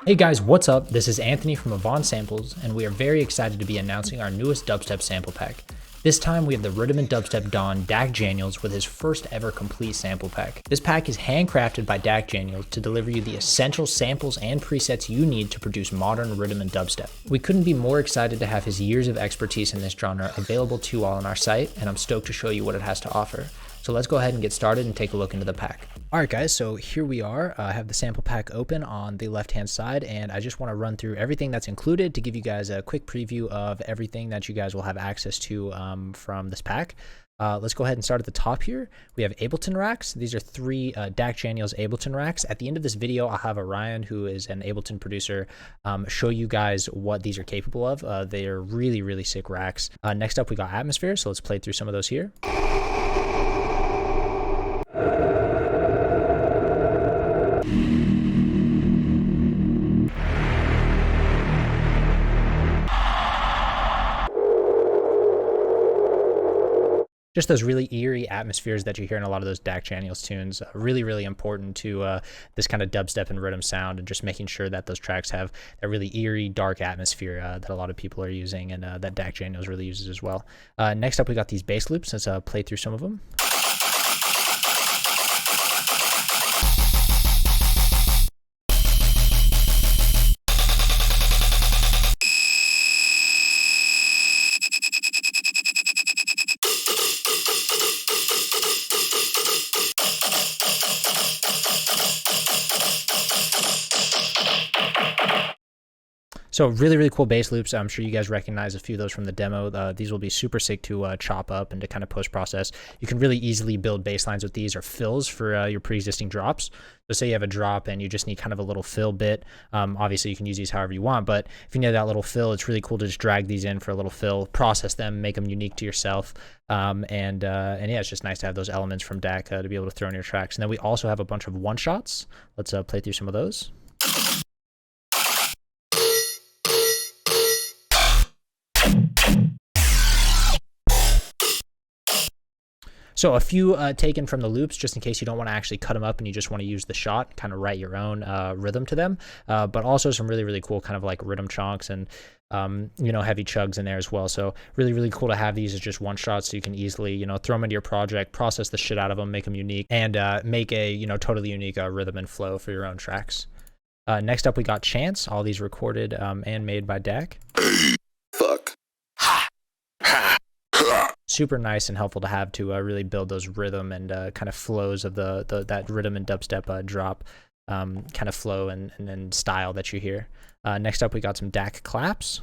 Hey guys, what's up? This is Anthony from Avant Samples, and we are very excited to be announcing our newest dubstep sample pack. This time we have the Riddim and Dubstep Don Dack Janiels with his first ever complete sample pack. This pack is handcrafted by Dack Janiels to deliver you the essential samples and presets you need to produce modern rhythm and dubstep. We couldn't be more excited to have his years of expertise in this genre available to you all on our site, and I'm stoked to show you what it has to offer. So let's go ahead and get started and take a look into the pack. Alright guys, so here we are. I have the sample pack open on the left hand side, and I just want to run through everything that's included to give you guys a quick preview of everything that you guys will have access to from this pack. Let's go ahead and start at the top here. We have Ableton Racks. These are three Dack Janiels Ableton Racks. At the end of this video, I'll have Orion, who is an Ableton producer, show you guys what these are capable of. They are really, really sick racks. Next up, we got Atmosphere, so let's play through some of those here. Just those really eerie atmospheres that you hear in a lot of those Dack Janiels tunes, really, really important to this kind of dubstep and rhythm sound, and just making sure that those tracks have that really eerie, dark atmosphere that a lot of people are using, and that Dack Janiels really uses as well. Next up, we got these bass loops. Let's play through some of them. So really, really cool bass loops. I'm sure you guys recognize a few of those from the demo. These will be super sick to chop up and to kind of post-process. You can really easily build bass lines with these, or fills for your pre-existing drops. So say you have a drop and you just need kind of a little fill bit. Obviously, you can use these however you want, but if you need that little fill, it's really cool to just drag these in for a little fill, process them, make them unique to yourself. And yeah, it's just nice to have those elements from Dack to be able to throw in your tracks. And then we also have a bunch of one-shots. Let's play through some of those. So a few taken from the loops, just in case you don't want to actually cut them up and you just want to use the shot, kind of write your own rhythm to them. But also some really, really cool kind of like rhythm chunks and, you know, heavy chugs in there as well. So really, really cool to have these as just one shot, so you can easily, you know, throw them into your project, process the shit out of them, make them unique, and make a, you know, totally unique rhythm and flow for your own tracks. Next up, we got Chance. All these recorded and made by Dack. Fuck. Super nice and helpful to have to really build those rhythm and kind of flows of that rhythm and dubstep drop kind of flow and style that you hear. Next up, we got some Dack claps.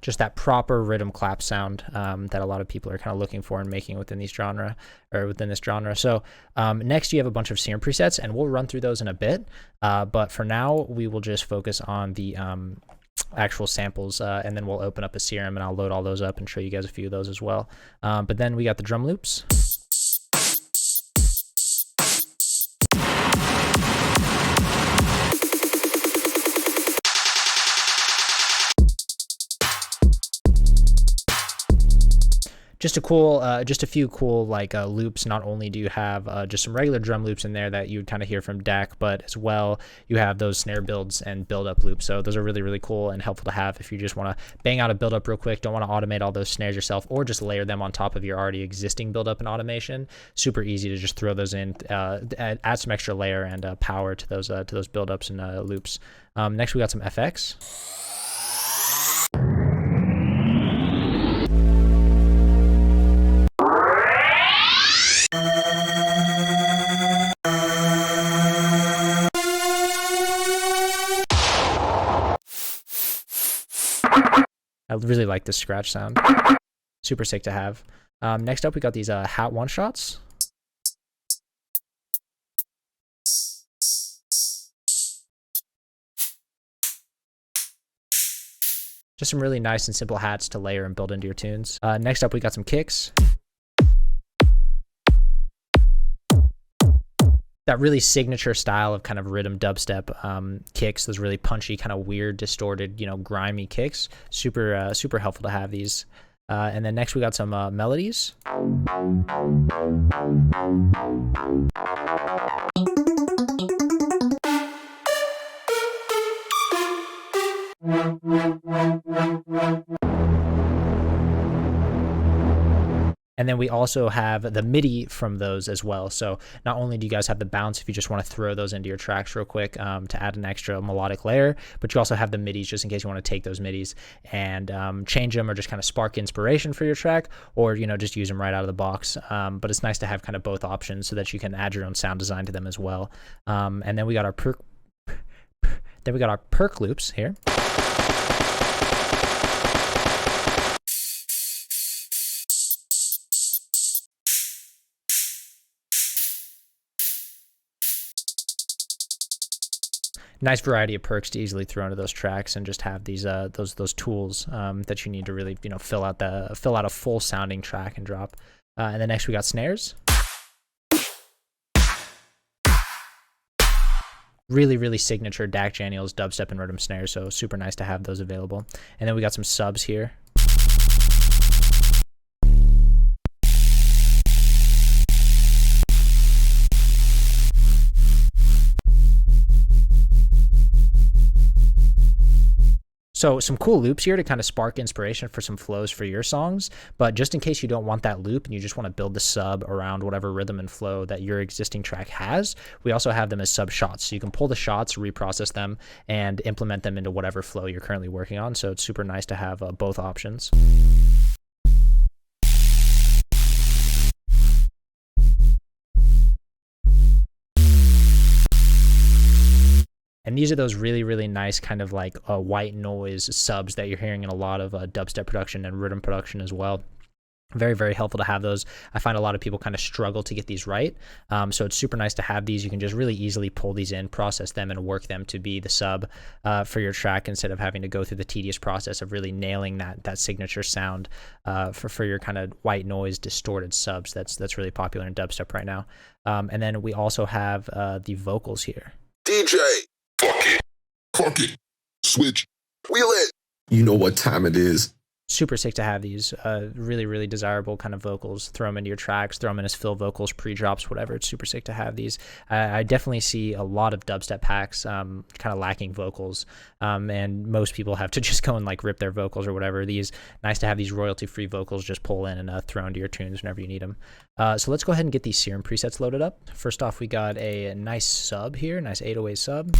Just that proper rhythm clap sound that a lot of people are kind of looking for and making within this genre. So next, you have a bunch of serum presets, and we'll run through those in a bit. But for now, we will just focus on the actual samples, and then we'll open up a serum and I'll load all those up and show you guys a few of those as well. But then we got the drum loops. Just a few cool like loops. Not only do you have just some regular drum loops in there that you would kind of hear from Dack, but as well you have those snare builds and build-up loops. So those are really, really cool and helpful to have if you just want to bang out a build-up real quick, don't want to automate all those snares yourself, or just layer them on top of your already existing build-up and automation. Super easy to just throw those in, add some extra layer and power to those build-ups and loops. Next, we got some FX. I really like this scratch sound. Super sick to have. Next up, we got these hat one-shots. Just some really nice and simple hats to layer and build into your tunes. Next up, we got some kicks. That really signature style of kind of rhythm dubstep kicks, those really punchy, kind of weird, distorted, you know, grimy kicks. Super helpful to have these. And then next we got some melodies. And then we also have the MIDI from those as well. So not only do you guys have the bounce if you just want to throw those into your tracks real quick to add an extra melodic layer, but you also have the MIDIs just in case you want to take those MIDIs and change them or just kind of spark inspiration for your track, or just use them right out of the box. But it's nice to have kind of both options so that you can add your own sound design to them as well. And then we got our perk loops here. Nice variety of perks to easily throw into those tracks and just have these those tools that you need to really fill out a full sounding track and drop. And then next we got snares. Really signature Dack Janiels Dubstep and Riddim snares, so super nice to have those available. And then we got some subs here. So some cool loops here to kind of spark inspiration for some flows for your songs, but just in case you don't want that loop and you just want to build the sub around whatever rhythm and flow that your existing track has, we also have them as sub shots. So you can pull the shots, reprocess them, and implement them into whatever flow you're currently working on. So it's super nice to have both options. And these are those really nice kind of like white noise subs that you're hearing in a lot of dubstep production and rhythm production as well. Very helpful to have those. I find a lot of people kind of struggle to get these right. So it's super nice to have these. You can just really easily pull these in, process them, and work them to be the sub for your track instead of having to go through the tedious process of really nailing that signature sound for your kind of white noise distorted subs. That's really popular in dubstep right now. And then we also have the vocals here. DJ, fuck it, switch, we lit. You know what time it is. Super sick to have these really desirable kind of vocals. Throw them into your tracks, throw them in as fill vocals, pre-drops, whatever. It's super sick to have these. I definitely see a lot of dubstep packs kind of lacking vocals, and most people have to just go and like rip their vocals or whatever. These nice to have these royalty-free vocals just pull in and throw into your tunes whenever you need them. So let's go ahead and get these serum presets loaded up. First off, we got a nice sub here, nice 808 sub.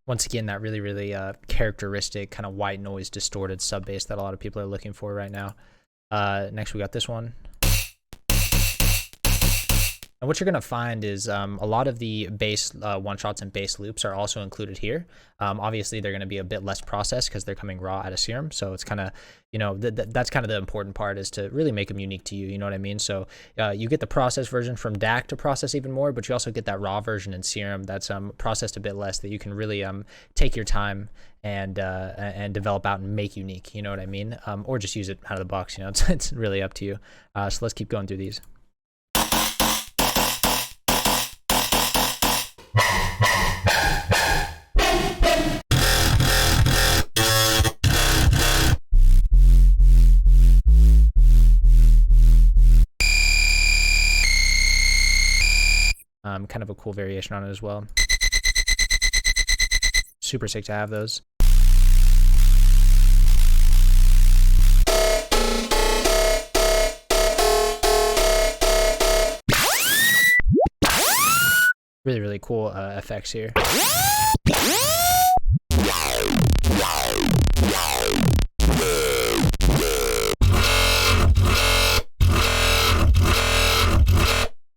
Once again, that really characteristic kind of white noise distorted sub bass that a lot of people are looking for right now. Next, we got this one. And what you're going to find is a lot of the bass one-shots and bass loops are also included here. Obviously, they're going to be a bit less processed because they're coming raw out of Serum. So it's kind of, that's kind of the important part, is to really make them unique to you. You know what I mean? So you get the processed version from Dac to process even more, but you also get that raw version in Serum that's processed a bit less, that you can really take your time and develop out and make unique. You know what I mean? Or just use it out of the box. It's really up to you. So let's keep going through these. Kind of a cool variation on it as well. Super sick to have those. Really cool effects here.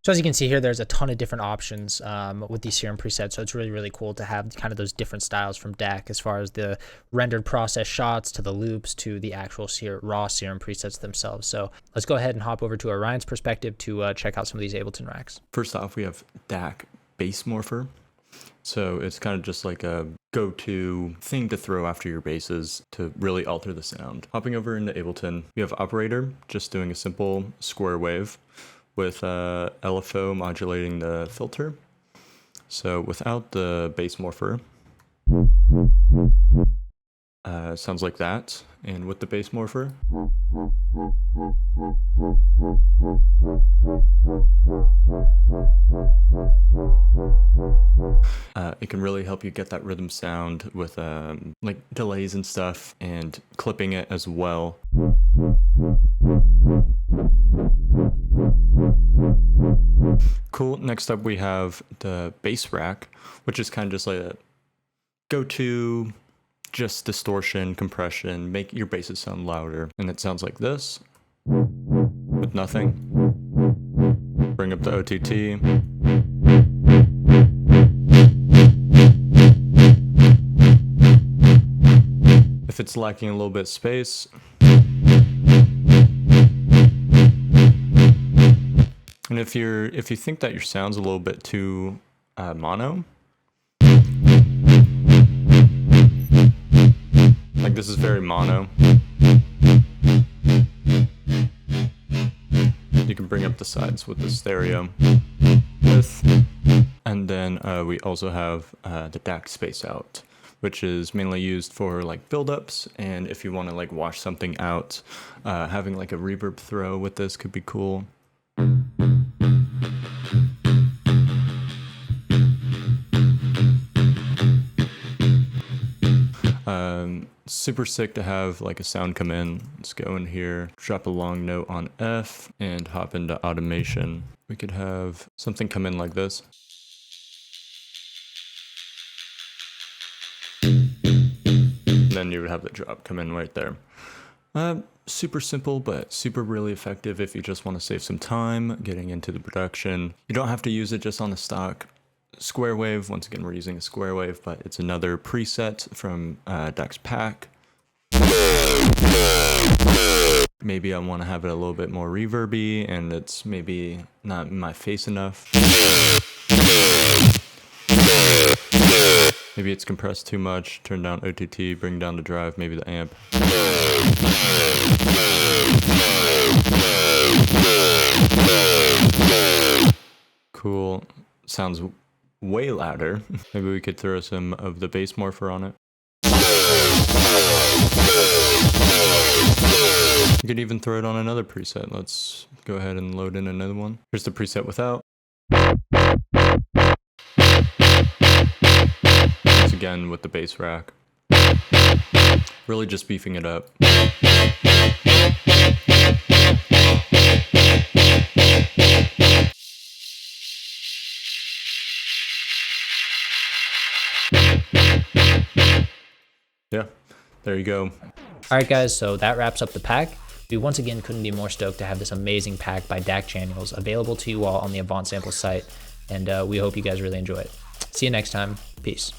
So as you can see here, there's a ton of different options with these Serum presets. So it's really cool to have kind of those different styles from Dac, as far as the rendered process shots to the loops to the actual raw Serum presets themselves. So let's go ahead and hop over to Orion's perspective to check out some of these Ableton racks. First off, we have Dac Base Morpher. So it's kind of just like a go-to thing to throw after your basses to really alter the sound. Hopping over into Ableton, we have Operator, just doing a simple square wave with LFO modulating the filter. So without the Base Morpher, sounds like that. And with the Base Morpher, it can really help you get that rhythm sound with like delays and stuff, and clipping it as well. Cool. Next up we have the bass rack, which is kind of just like a go-to, just distortion, compression, make your basses sound louder. And it sounds like this with nothing. Bring up the OTT. If it's lacking a little bit of space, and if you think that your sound's a little bit too mono, like this is very mono, you can bring up the sides with the stereo width. And then we also have the DAC space out, which is mainly used for like build-ups, and if you want to like wash something out, having like a reverb throw with this could be cool. Super sick to have like a sound come in. Let's go in here, drop a long note on F, and hop into automation. We could have something come in like this. Then you would have the drop come in right there. Super simple, but super really effective if you just want to save some time getting into the production. You don't have to use it just on the stock square wave. Once again, we're using a square wave, but it's another preset from Dack's pack. Maybe I want to have it a little bit more reverby, and it's maybe not in my face enough. Maybe it's compressed too much. Turn down OTT, bring down the drive, maybe the amp. Cool. Sounds way louder. Maybe we could throw some of the bass morpher on it. You could even throw it on another preset. Let's go ahead and load in another one. Here's the preset without. Once again with the bass rack. Really just beefing it up. Yeah, there you go. Alright guys, so that wraps up the pack. We once again couldn't be more stoked to have this amazing pack by Dack Janiels available to you all on the Avant Samples site, and we hope you guys really enjoy it. See you next time. Peace.